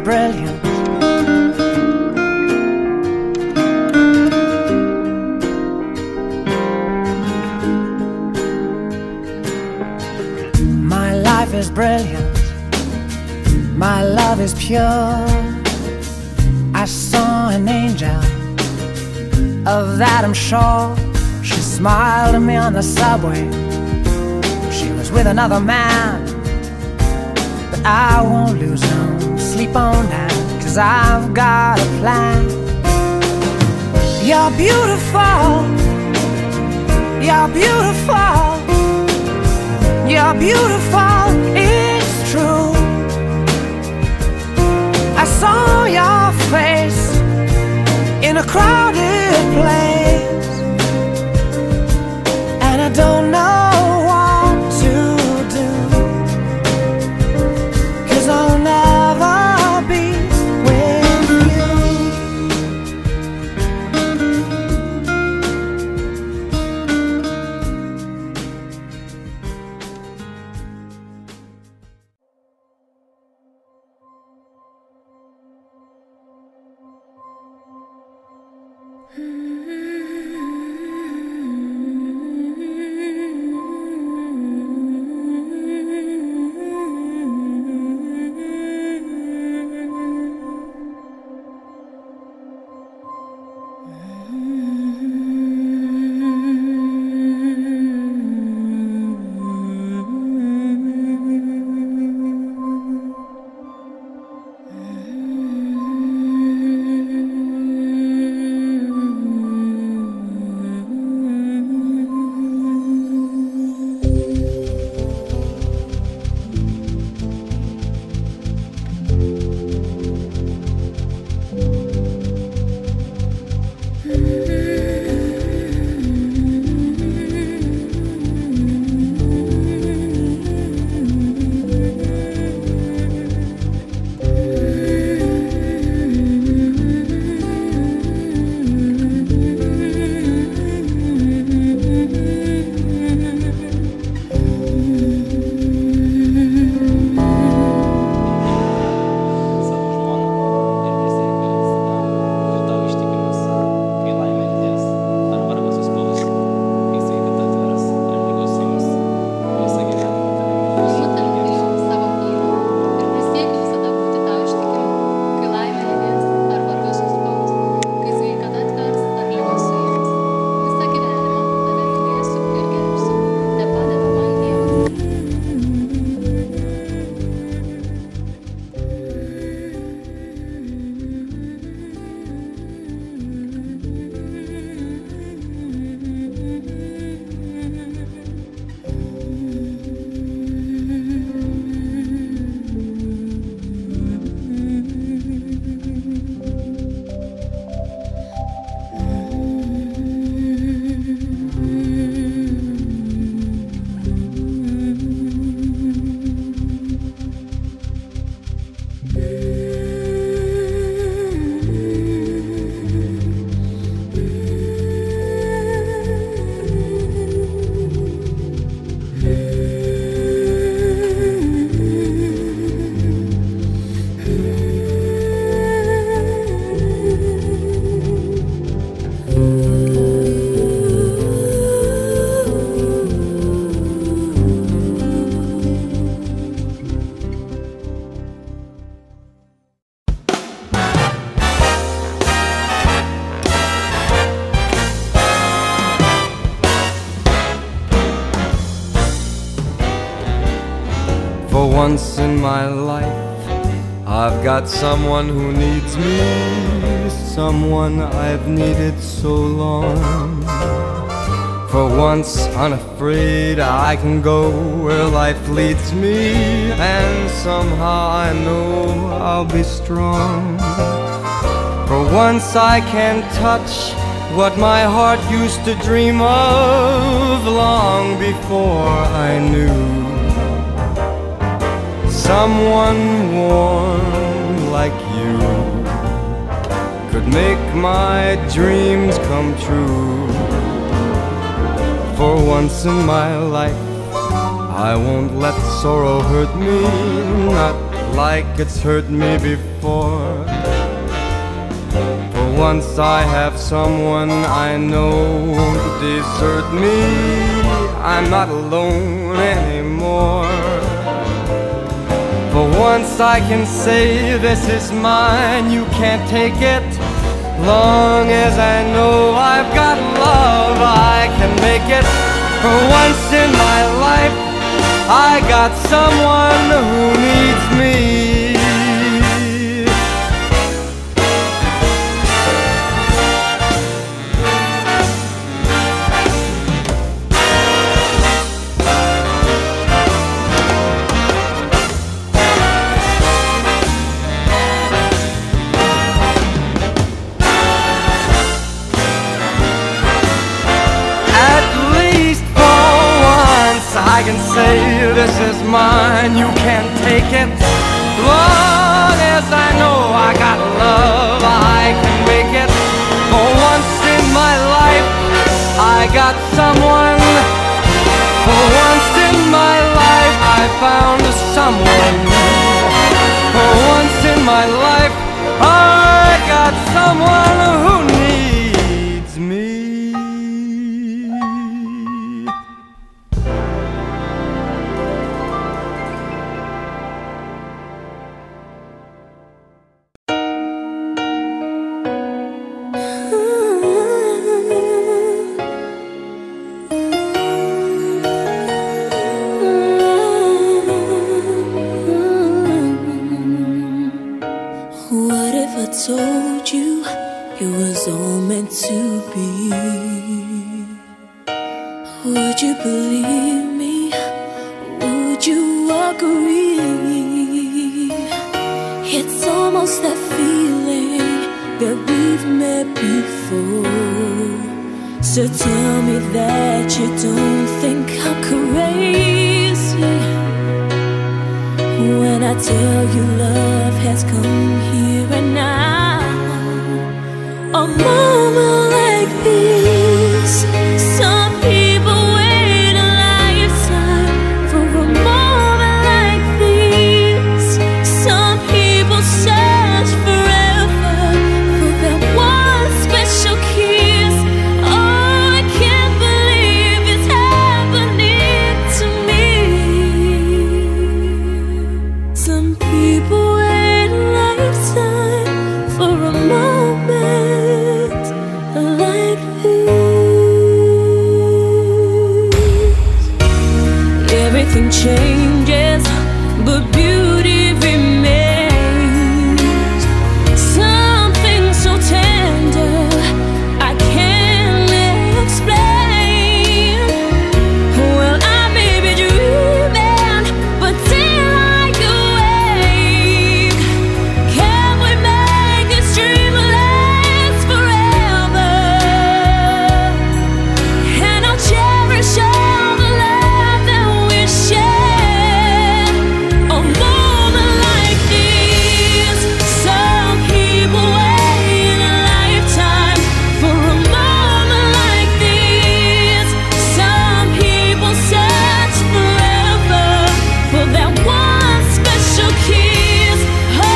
brilliant. My life is brilliant. My love is pure. I saw an angel, of that I'm sure. She smiled at me on the subway. She was with another man, but I won't lose no sleep on that, 'cause I've got a plan. You're beautiful. You're beautiful. You're beautiful, it's true. I saw your face in a crowded place, and I don't know what to do, 'cause I'll never be with you. For once in my life, I've got someone who needs me, someone I've needed so long. For once unafraid, I can go where life leads me, and somehow I know I'll be strong. For once I can touch what my heart used to dream of long before I knew. Someone warm like you could make my dreams come true. For once in my life, I won't let sorrow hurt me, not like it's hurt me before. For once I have someone I know won't desert me. I'm not alone anymore. For once I can say this is mine, you can't take it. Long as I know I've got love, I can make it. For once in my life, I got someone who needs me. I can say this is mine, you can't take it. Long as I know I got love, I can make it. For once in my life, I got someone. For once in my life, I found someone. For once in my life, I got someone who needs me. Told you it was all meant to be. Would you believe me? Would you agree? It's almost that feeling that we've met before. So tell me that you don't think I'm crazy when I tell you love has come here and now. A moment like this, some people wait a lifetime for a moment like this. Some people search forever for that one special kiss. Oh, I can't believe it's happening to me. Some people wait a lifetime for a moment like this. Everything changes, but beauty remains. Something so tender I can't explain. Well, I may be dreaming, but till I awake, can we make this dream last forever? And I'll cherish all the love that we share. A moment like this, some people wait a lifetime for a moment like this. Some people search forever for that one special kiss. Oh,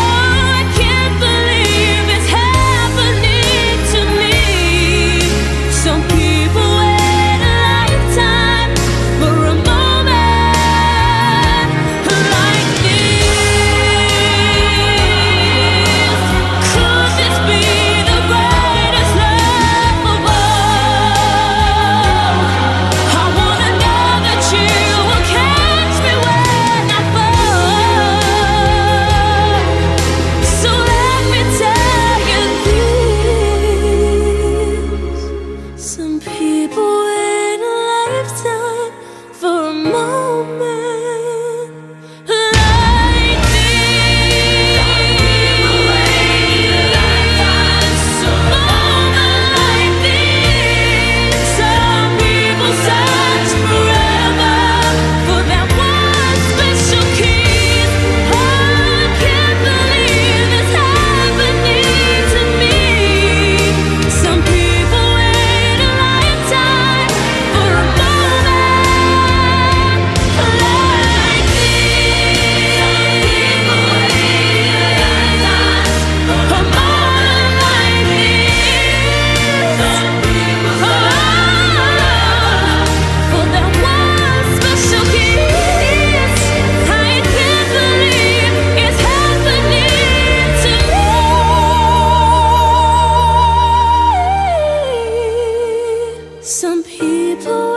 I can't believe it's happening to me. Some people wait a lifetime for a moment like this. Could this be the greatest love of all? I wanna know that you will catch me when I fall. So let me tell you this. Some people wait a lifetime for a moment like this. Some people search forever for that one special kiss. Oh, I can't believe it's happening to me. Some people wait a lifetime Some people